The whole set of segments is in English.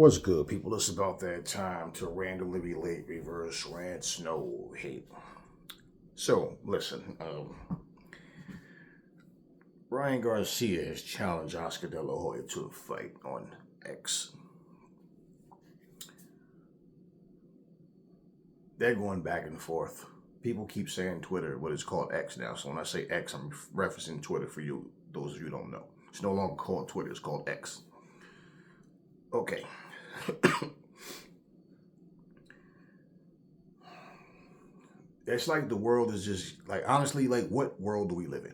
What's good, people? It's about that time to randomly relate, reverse, rant, snow, hate. So, listen, Ryan Garcia has challenged Oscar Delahoya to a fight on X. They're going back and forth. People keep saying Twitter, but it's called X now. So when I say X, I'm referencing Twitter for you, those of you who don't know. It's no longer called Twitter, it's called X. Okay. It's like the world is just like, honestly, like, what world do we live in?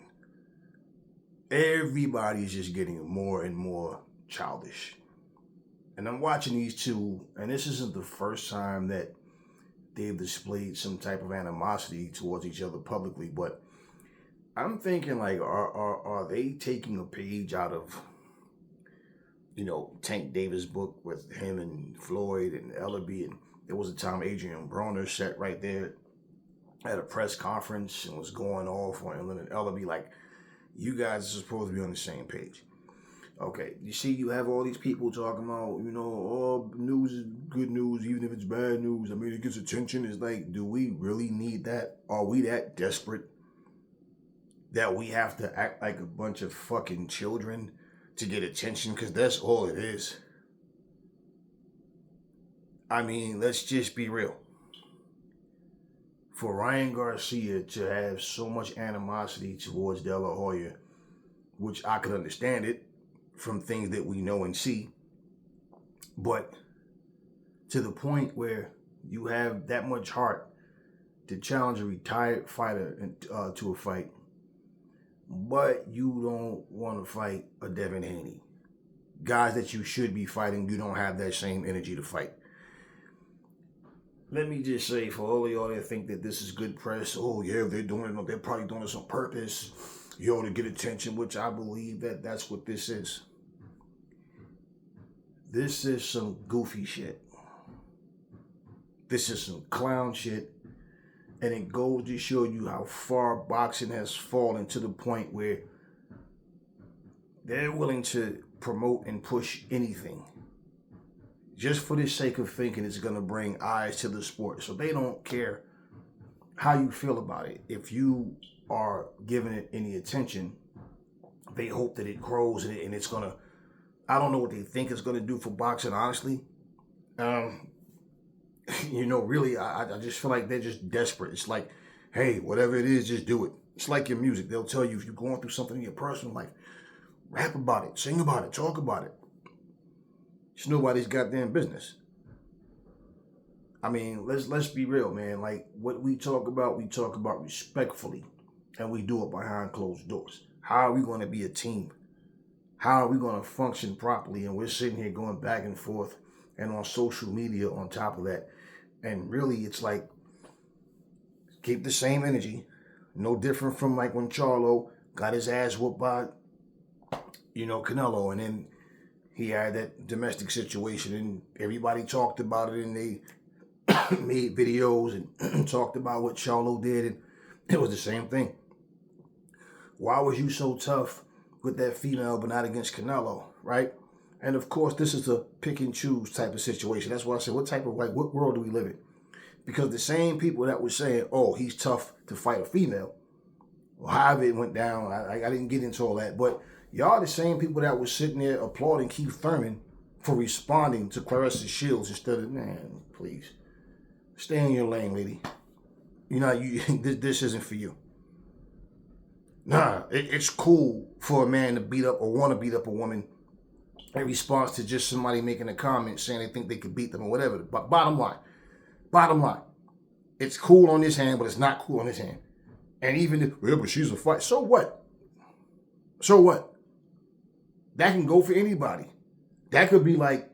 Everybody's just getting more and more childish. And I'm watching these two, and this isn't the first time that they've displayed some type of animosity towards each other publicly, but I'm thinking, like, are they taking a page out of, Tank Davis' book with him and Floyd and Ellaby? And there was a time Adrian Broner sat right there at a press conference and was going off on Ellen and Ellaby, like, you guys are supposed to be on the same page. Okay, you see, you have all these people talking about, all news is good news, even if it's bad news. I mean, it gets attention. It's like, do we really need that? Are we that desperate that we have to act like a bunch of fucking children to get attention? Because that's all it is. I mean, let's just be real. For Ryan Garcia to have so much animosity towards De La Hoya, which I could understand it from things that we know and see, but to the point where you have that much heart to challenge a retired fighter to a fight, but you don't want to fight a Devin Haney. Guys that you should be fighting, you don't have that same energy to fight. Let me just say, for all of y'all that think that this is good press, oh yeah, they're probably doing this on purpose, to get attention, which I believe that that's what this is. This is some goofy shit. This is some clown shit. And it goes to show you how far boxing has fallen, to the point where they're willing to promote and push anything just for the sake of thinking it's going to bring eyes to the sport. So they don't care how you feel about it. If you are giving it any attention, they hope that it grows and it's going to, I don't know what they think it's going to do for boxing, honestly. Really, I just feel like they're just desperate. It's like, hey, whatever it is, just do it. It's like your music. They'll tell you if you're going through something in your personal life, rap about it, sing about it, talk about it. It's nobody's goddamn business. I mean, let's be real, man. Like, what we talk about respectfully, and we do it behind closed doors. How are we going to be a team? How are we going to function properly? And we're sitting here going back and forth and on social media on top of that. And really, it's like, keep the same energy. No different from like when Charlo got his ass whooped by, Canelo, and then he had that domestic situation, and everybody talked about it, and they made videos and talked about what Charlo did, and it was the same thing. Why was you so tough with that female but not against Canelo, right? And of course, this is a pick and choose type of situation. That's why I said, what world do we live in? Because the same people that were saying, oh, he's tough to fight a female, well, however it went down, I didn't get into all that, but y'all the same people that were sitting there applauding Keith Thurman for responding to Claressa Shields instead of, man, please, stay in your lane, lady. This isn't for you. Nah, it's cool for a man to beat up or want to beat up a woman in response to just somebody making a comment saying they think they could beat them or whatever. But bottom line, it's cool on this hand, but it's not cool on this hand. And even if, but she's a fight. So what? That can go for anybody. That could be like,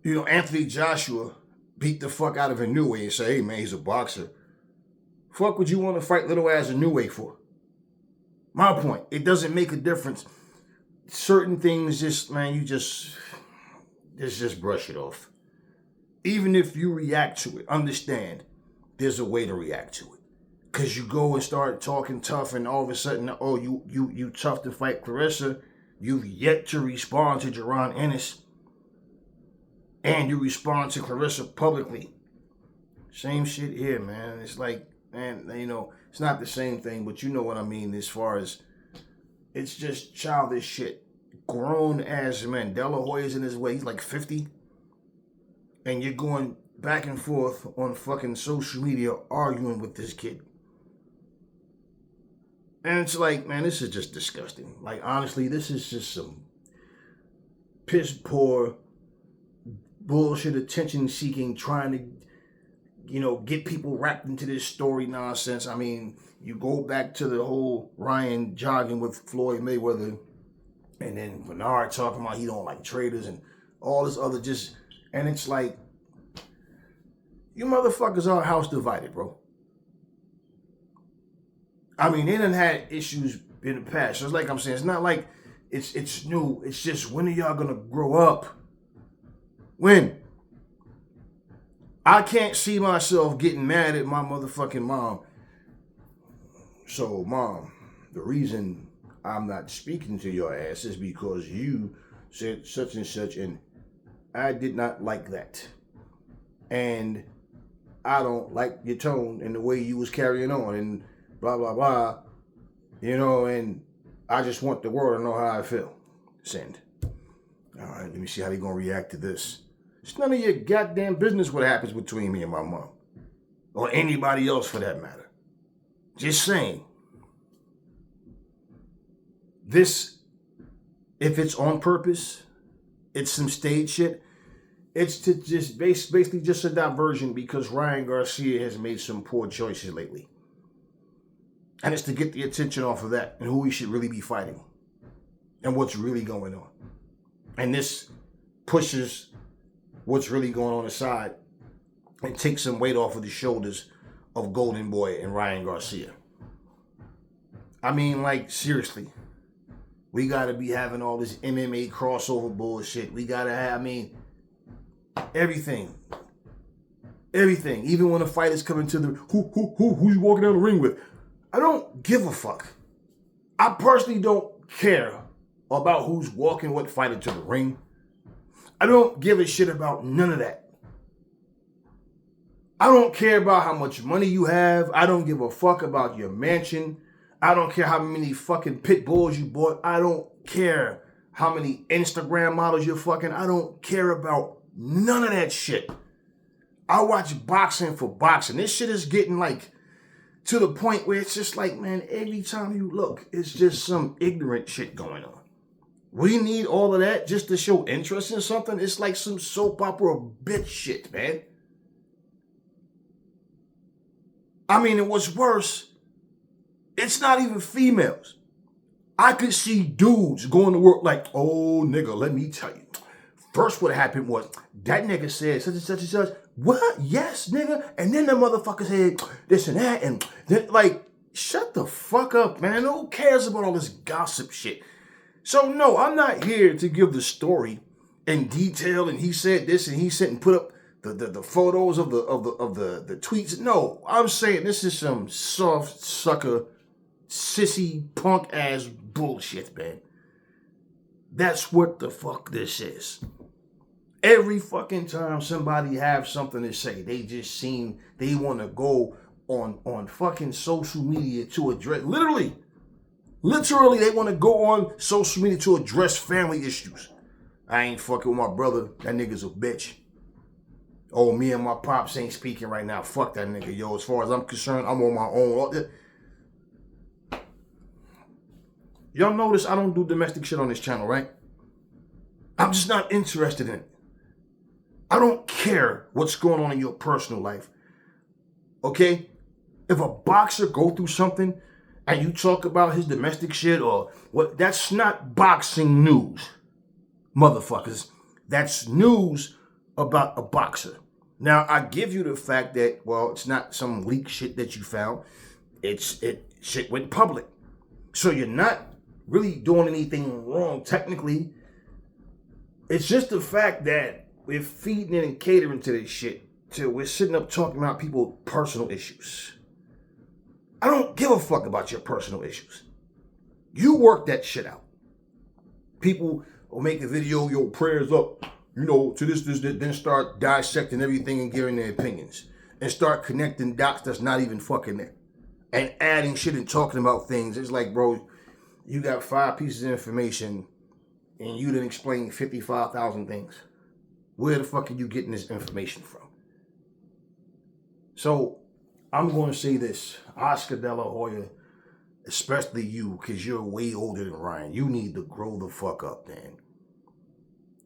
Anthony Joshua beat the fuck out of Inoue and say, hey man, he's a boxer. Fuck would you want to fight little ass Inoue for? My point, it doesn't make a difference. Certain things just brush it off. Even if you react to it, understand there's a way to react to it. Because you go and start talking tough, and all of a sudden, oh, you tough to fight Claressa. You've yet to respond to Jerron Ennis. And you respond to Clarissa publicly. Same shit here, man. It's like, man, it's not the same thing, but you know what I mean as far as it's just childish shit. Grown ass men. Delahoya's in his way. He's like 50. And you're going back and forth on fucking social media arguing with this kid. And it's like, man, this is just disgusting. Like, honestly, this is just some piss poor, bullshit, attention seeking, trying to, get people wrapped into this story nonsense. I mean, you go back to the whole Ryan jogging with Floyd Mayweather, and then Bernard talking about he don't like traders and all this other and it's like, you motherfuckers are house divided, bro. I mean, they done had issues in the past. So it's like I'm saying, it's not like it's new. It's just, when are y'all gonna grow up? When? I can't see myself getting mad at my motherfucking mom. So, Mom, the reason I'm not speaking to your ass is because you said such and such, and I did not like that. And I don't like your tone and the way you was carrying on and blah, blah, blah. And I just want the world to know how I feel. Send. All right, let me see how they gonna react to this. It's none of your goddamn business what happens between me and my mom. Or anybody else for that matter. Just saying. This, if it's on purpose, it's some stage shit. It's to just basically just a diversion because Ryan Garcia has made some poor choices lately. And it's to get the attention off of that and who we should really be fighting. And what's really going on. And this pushes what's really going on aside and takes some weight off of the shoulders of Golden Boy and Ryan Garcia. I mean, like, seriously. We got to be having all this MMA crossover bullshit. We got to have, everything. Everything. Even when a fighter's coming to the, who you walking down the ring with? I don't give a fuck. I personally don't care about who's walking what fighter to the ring. I don't give a shit about none of that. I don't care about how much money you have. I don't give a fuck about your mansion. I don't care how many fucking pit bulls you bought. I don't care how many Instagram models you're fucking. I don't care about none of that shit. I watch boxing for boxing. This shit is getting like to the point where it's just like, man, every time you look, it's just some ignorant shit going on. We need all of that just to show interest in something. It's like some soap opera bitch shit, man. I mean, and what's worse, it's not even females. I could see dudes going to work like, oh, nigga, let me tell you. First what happened was, that nigga said such and such and such. What? Yes, nigga. And then the motherfucker said this and that. And then, like, shut the fuck up, man. Who cares about all this gossip shit? So, no, I'm not here to give the story in detail. And he said this and he said and put up the photos of the tweets. No, I'm saying this is some soft sucker, sissy, punk ass bullshit, man. That's what the fuck this is. Every fucking time somebody have something to say, they just seem they want to go on fucking social media to address, literally, they want to go on social media to address family issues. I ain't fucking with my brother. That nigga's a bitch. Oh, me and my pops ain't speaking right now. Fuck that nigga, yo. As far as I'm concerned, I'm on my own. Y'all notice I don't do domestic shit on this channel, right? I'm just not interested in it. I don't care what's going on in your personal life. Okay? If a boxer go through something and you talk about his domestic shit or what, that's not boxing news, motherfuckers. That's news about a boxer. Now, I give you the fact that, well, it's not some leak shit that you found. Shit went public. So you're not really doing anything wrong technically. It's just the fact that we're feeding and catering to this shit till we're sitting up talking about people's personal issues. I don't give a fuck about your personal issues. You work that shit out. People will make a video, yo, prayers up, to this, then start dissecting everything and giving their opinions. And start connecting dots that's not even fucking there. And adding shit and talking about things. It's like, bro, you got 5 pieces of information and you didn't explain 55,000 things. Where the fuck are you getting this information from? So, I'm going to say this. Oscar Delahoya, especially you, because you're way older than Ryan. You need to grow the fuck up, man.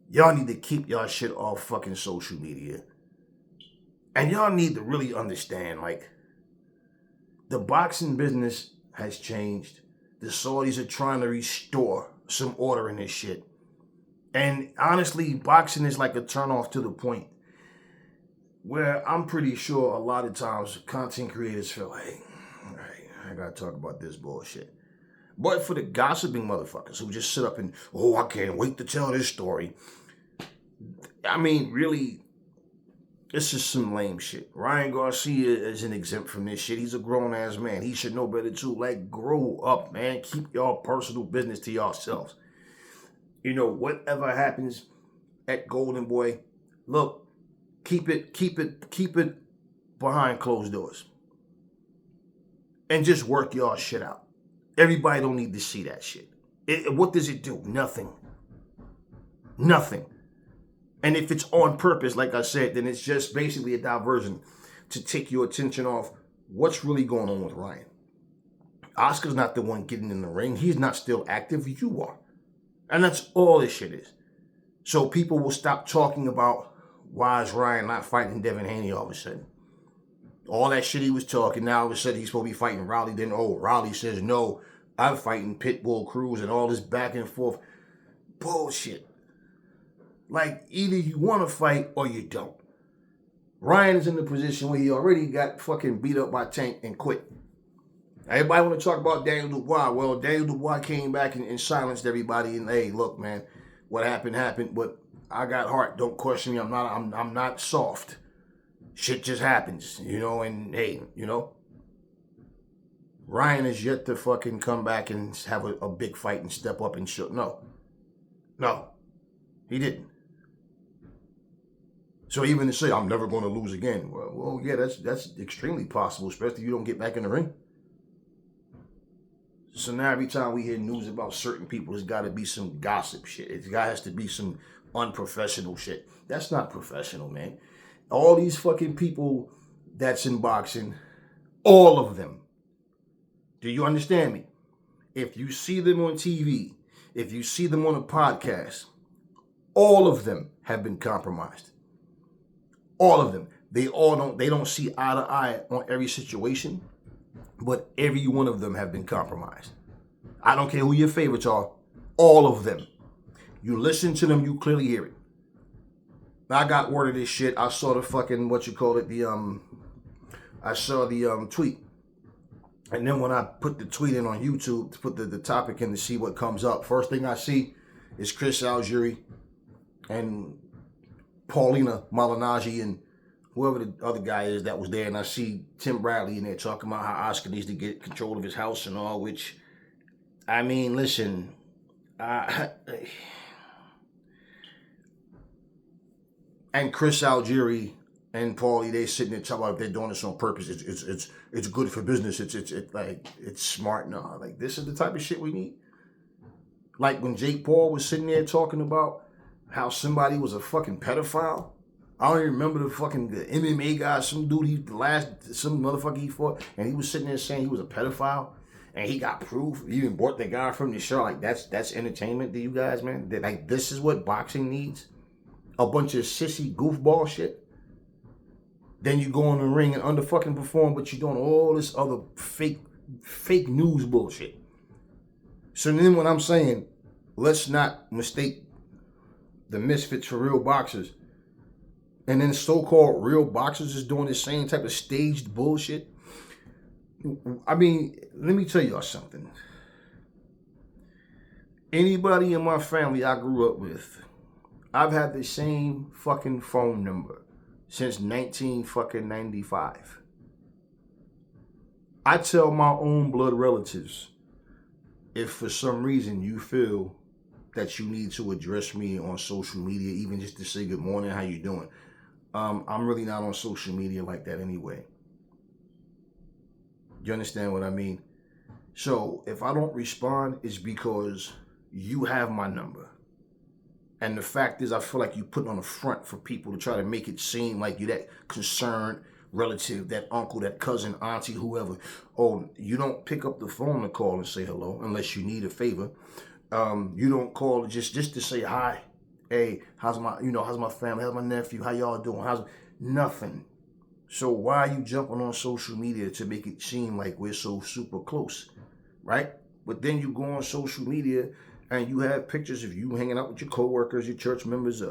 Y'all need to keep y'all shit off fucking social media. And y'all need to really understand, like, the boxing business has changed. The Saudis are trying to restore some order in this shit. And honestly, boxing is like a turnoff to the point where I'm pretty sure a lot of times content creators feel like, all right, I gotta talk about this bullshit. But for the gossiping motherfuckers who just sit up and, I can't wait to tell this story. I mean, really, this is some lame shit. Ryan Garcia isn't exempt from this shit. He's a grown-ass man. He should know better too. Like, grow up, man. Keep y'all personal business to yourselves. Whatever happens at Golden Boy, look, keep it behind closed doors. And just work y'all shit out. Everybody don't need to see that shit. What does it do? Nothing. Nothing. And if it's on purpose, like I said, then it's just basically a diversion to take your attention off what's really going on with Ryan. Oscar's not the one getting in the ring. He's not still active. You are. And that's all this shit is. So people will stop talking about why is Ryan not fighting Devin Haney all of a sudden. All that shit he was talking, now all of a sudden he's supposed to be fighting Raleigh. Then, Raleigh says, no, I'm fighting Pitbull Cruz and all this back and forth. Bullshit. Like, either you want to fight or you don't. Ryan is in the position where he already got fucking beat up by Tank and quit. Everybody want to talk about Daniel Dubois. Well, Daniel Dubois came back and silenced everybody. And hey, look, man, what happened. But I got heart. Don't question me. I'm not soft. Shit just happens, And hey, Ryan is yet to fucking come back and have a big fight and step up and show. No, he didn't. So even to say, I'm never going to lose again. Well, yeah, that's extremely possible, especially if you don't get back in the ring. So now every time we hear news about certain people, there's got to be some gossip shit. It has to be some unprofessional shit. That's not professional, man. All these fucking people that's in boxing, all of them. Do you understand me? If you see them on TV, if you see them on a podcast, all of them have been compromised. All of them. They don't see eye to eye on every situation, but every one of them have been compromised. I don't care who your favorites are. All of them. You listen to them, you clearly hear it. I got word of this shit. I saw the fucking, I saw the tweet. And then when I put the tweet in on YouTube to put the topic in to see what comes up, first thing I see is Chris Algieri and Paulina Malignaggi and whoever the other guy is that was there. And I see Tim Bradley in there talking about how Oscar needs to get control of his house and all, which, I mean, listen, and Chris Algieri and Paulie, they sitting there talking about if they're doing this on purpose. It's good for business. It's smart. No, like this is the type of shit we need. Like when Jake Paul was sitting there talking about how somebody was a fucking pedophile. I don't even remember the MMA guy, some motherfucker he fought, and he was sitting there saying he was a pedophile, and he got proof. He even bought the guy from the show. Like that's entertainment to you guys, man. Like this is what boxing needs. A bunch of sissy goofball shit. Then you go in the ring and under fucking perform, but you're doing all this other fake news bullshit. So then what I'm saying, let's not mistake the misfits for real boxers. And then so-called real boxers is doing the same type of staged bullshit. I mean, let me tell y'all something. Anybody in my family I grew up with, I've had the same fucking phone number since 1995. I tell my own blood relatives, if for some reason you feel that you need to address me on social media, even just to say good morning, how you doing. I'm really not on social media like that anyway. You understand what I mean? So if I don't respond, it's because you have my number. And the fact is, I feel like you put on a front for people to try to make it seem like you're that concerned relative, that uncle, that cousin, auntie, whoever. Oh, you don't pick up the phone to call and say hello unless you need a favor. You don't call just to say hi. Hey, how's my family? How's my nephew? How y'all doing? How's nothing? So why are you jumping on social media to make it seem like we're so super close, right? But then you go on social media and you have pictures of you hanging out with your coworkers, your church members,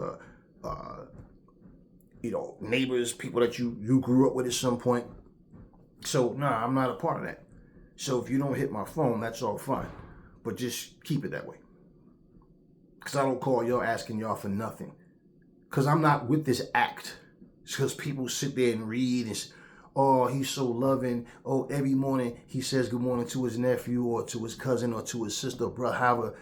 neighbors, people that you grew up with at some point. So nah, I'm not a part of that. So if you don't hit my phone, that's all fine. But just keep it that way. Because I don't call y'all asking y'all for nothing. Because I'm not with this act. It's because people sit there and read and oh, he's so loving. Oh, every morning he says good morning to his nephew or to his cousin or to his sister, brother, however.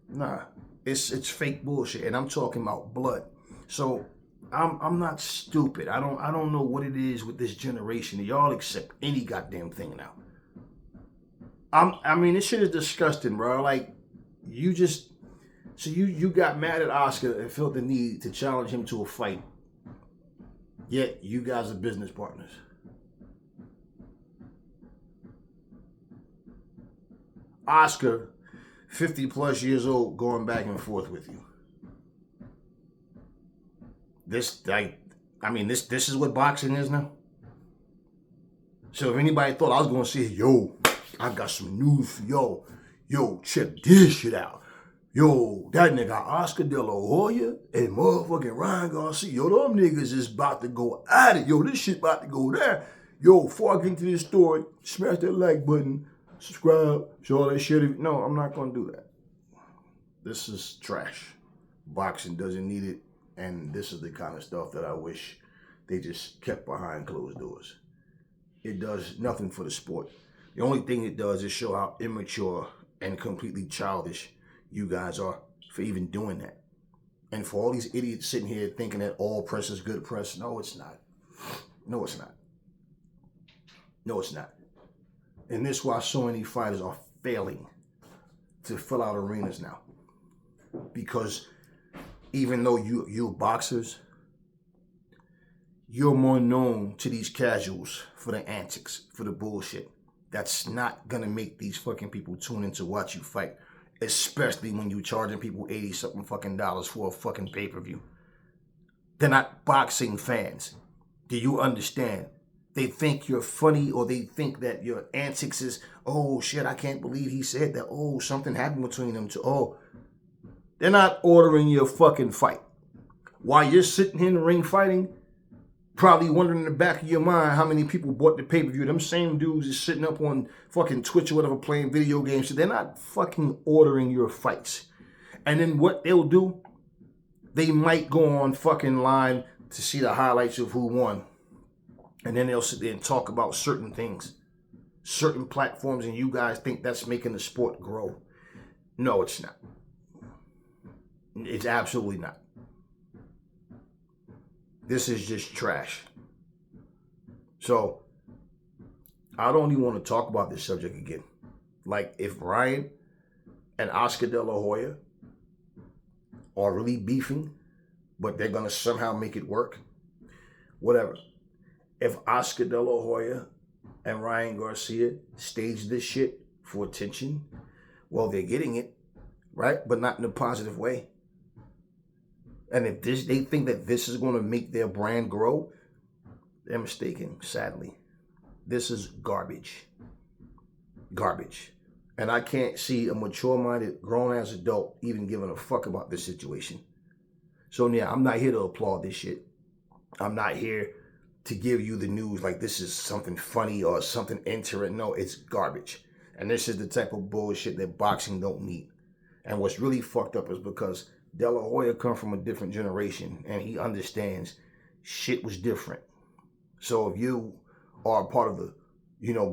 Nah, it's fake bullshit. And I'm talking about blood. So I'm not stupid. I don't know what it is with this generation. Y'all accept any goddamn thing now. I mean, this shit is disgusting, bro. Like, you got mad at Oscar and felt the need to challenge him to a fight. Yet, you guys are business partners. Oscar, 50 plus years old, going back and forth with you. This is what boxing is now. So if anybody thought I was going to say, yo, I got some news for yo. Yo, check this shit out. Yo, that nigga Oscar Delahoya and motherfucking Ryan Garcia. Yo, them niggas is about to go at it. Yo, this shit about to go there. Yo, before I get into this story, smash that like button, subscribe, show all that shit. No, I'm not going to do that. This is trash. Boxing doesn't need it. And this is the kind of stuff that I wish they just kept behind closed doors. It does nothing for the sport. The only thing it does is show how immature and completely childish you guys are for even doing that. And for all these idiots sitting here thinking that all press is good press, no, it's not. No, it's not. No, it's not. And this is why so many fighters are failing to fill out arenas now. Because even though you're boxers, you're more known to these casuals for the antics, for the bullshit. That's not gonna make these fucking people tune in to watch you fight. Especially when you're charging people $80-something fucking dollars for a fucking pay-per-view. They're not boxing fans. Do you understand? They think you're funny, or they think that your antics is, oh shit, I can't believe he said that. Oh, something happened between them two. Oh, they're not ordering your fucking fight. While you're sitting here in the ring fighting, probably wondering in the back of your mind how many people bought the pay-per-view. Them same dudes is sitting up on fucking Twitch or whatever playing video games. So they're not fucking ordering your fights. And then what they'll do, they might go on fucking line to see the highlights of who won. And then they'll sit there and talk about certain things, certain platforms, and you guys think that's making the sport grow. No, it's not. It's absolutely not. This is just trash. So, I don't even want to talk about this subject again. Like, if Ryan and Oscar Delahoya are really beefing, but they're going to somehow make it work, whatever. If Oscar Delahoya and Ryan Garcia stage this shit for attention, well, they're getting it, right? But not in a positive way. And if they think that this is going to make their brand grow, they're mistaken, sadly. This is garbage. Garbage. And I can't see a mature-minded, grown-ass adult even giving a fuck about this situation. So, yeah, I'm not here to applaud this shit. I'm not here to give you the news like this is something funny or something interesting. No, it's garbage. And this is the type of bullshit that boxing don't need. And what's really fucked up is because De La Hoya come from a different generation and he understands shit was different. So if you are a part of the,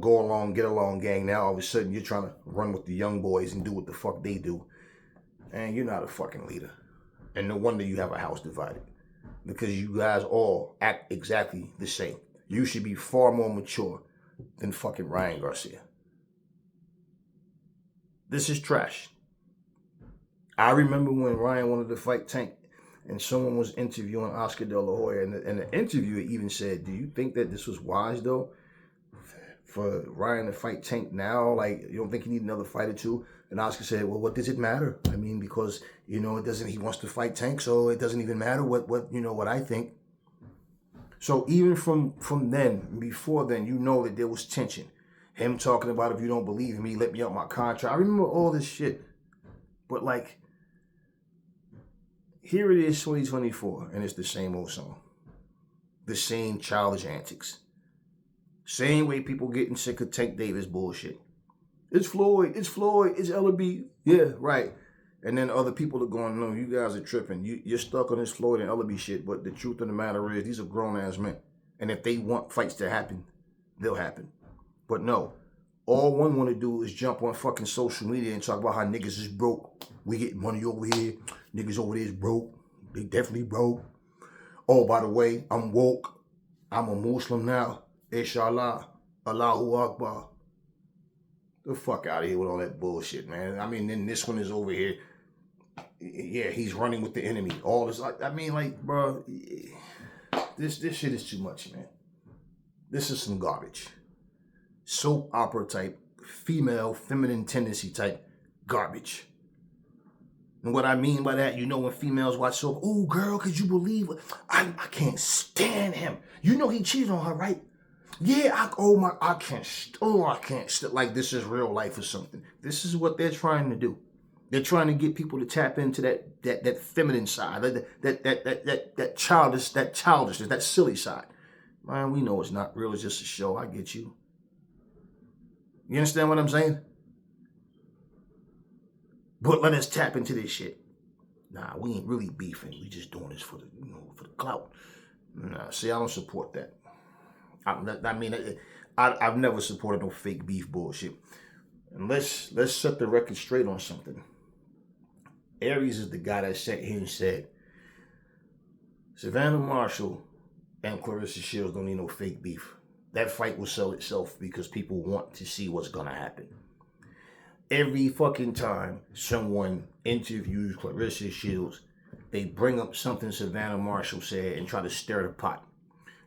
go along, get along gang, now all of a sudden you're trying to run with the young boys and do what the fuck they do. And you're not a fucking leader. And no wonder you have a house divided. Because you guys all act exactly the same. You should be far more mature than fucking Ryan Garcia. This is trash. I remember when Ryan wanted to fight Tank and someone was interviewing Oscar Delahoya, and the interviewer even said, do you think that this was wise, though, for Ryan to fight Tank now? Like, you don't think he need another fight or two? And Oscar said, well, what does it matter? I mean, because, it doesn't, he wants to fight Tank, so it doesn't even matter what I think. So even from then, before then, that there was tension. Him talking about, if you don't believe me, let me out my contract. I remember all this shit. But like, here it is, 2024, and it's the same old song. The same childish antics. Same way people getting sick of Tank Davis bullshit. It's Floyd, it's LB. Yeah, right. And then other people are going, no, you guys are tripping. You're stuck on this Floyd and LB shit, but the truth of the matter is, these are grown-ass men. And if they want fights to happen, they'll happen. But no, all one want to do is jump on fucking social media and talk about how niggas is broke. We get money over here. Niggas over there is broke. They definitely broke. Oh, by the way, I'm woke. I'm a Muslim now. Inshallah. Allahu Akbar. The fuck out of here with all that bullshit, man. I mean, then this one is over here. Yeah, he's running with the enemy. All this, I mean, like, bro, this shit is too much, man. This is some garbage. Soap opera type, feminine tendency type garbage. And what I mean by that, when females watch soap, oh, girl, could you believe it? I can't stand him. He cheated on her, right? Yeah, I can't. Like, this is real life or something. This is what they're trying to do. They're trying to get people to tap into that feminine side, that childishness, that silly side. Man, we know it's not real. It's just a show. I get you. You understand what I'm saying? But let us tap into this shit. Nah, we ain't really beefing. We just doing this for the clout. Nah, see, I don't support that. I've never supported no fake beef bullshit. And let's set the record straight on something. Aries is the guy that sat here and said, Savannah Marshall and Clarissa Shields don't need no fake beef. That fight will sell itself because people want to see what's going to happen. Every fucking time someone interviews Clarissa Shields, they bring up something Savannah Marshall said and try to stir the pot.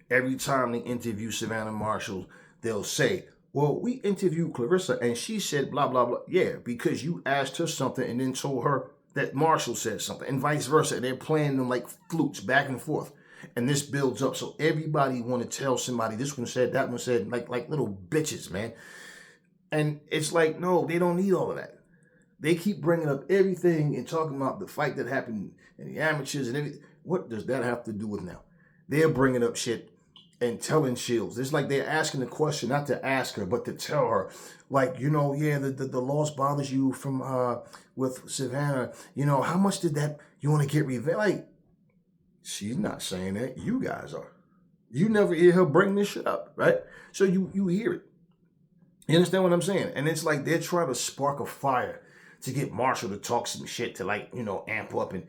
Every time they interview Savannah Marshall, they'll say, well, we interviewed Clarissa and she said blah, blah, blah. Yeah, because you asked her something and then told her that Marshall said something and vice versa. And they're playing them like flutes back and forth. And this builds up. So everybody want to tell somebody, this one said, that one said, like little bitches, man. And it's like, no, they don't need all of that. They keep bringing up everything and talking about the fight that happened in the amateurs and everything. What does that have to do with now? They're bringing up shit and telling Shields. It's like they're asking the question, not to ask her, but to tell her. Like, yeah, the loss bothers you from with Savannah. How much did that, you want to get revenge? Like, she's not saying that. You guys are. You never hear her bring this shit up, right? So you hear it. You understand what I'm saying? And it's like they're trying to spark a fire to get Marshall to talk some shit to amp up. And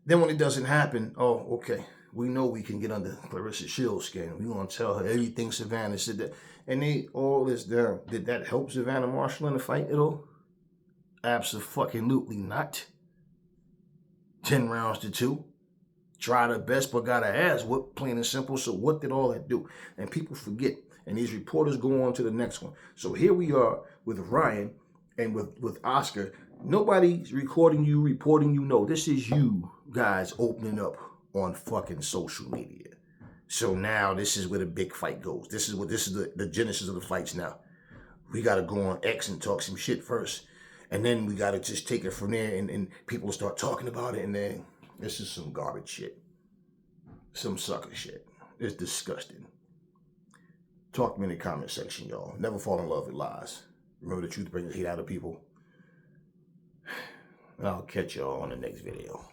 then when it doesn't happen, oh, okay. We know we can get under Clarissa Shields' skin. We want to tell her everything Savannah said that. And all this there. Did that help Savannah Marshall in the fight at all? Absolutely not. 10 rounds to 2. Tried her best, but got her ass whooped, plain and simple. So what did all that do? And people forget. And these reporters go on to the next one. So here we are with Ryan and with Oscar. Nobody's reporting you. No, this is you guys opening up on fucking social media. So now this is where the big fight goes. This is the genesis of the fights now. We got to go on X and talk some shit first. And then we got to just take it from there and people start talking about it. And then this is some garbage shit. Some sucker shit. It's disgusting. Talk to me in the comment section, y'all. Never fall in love with lies. Remember, the truth brings hate out of people. And I'll catch y'all on the next video.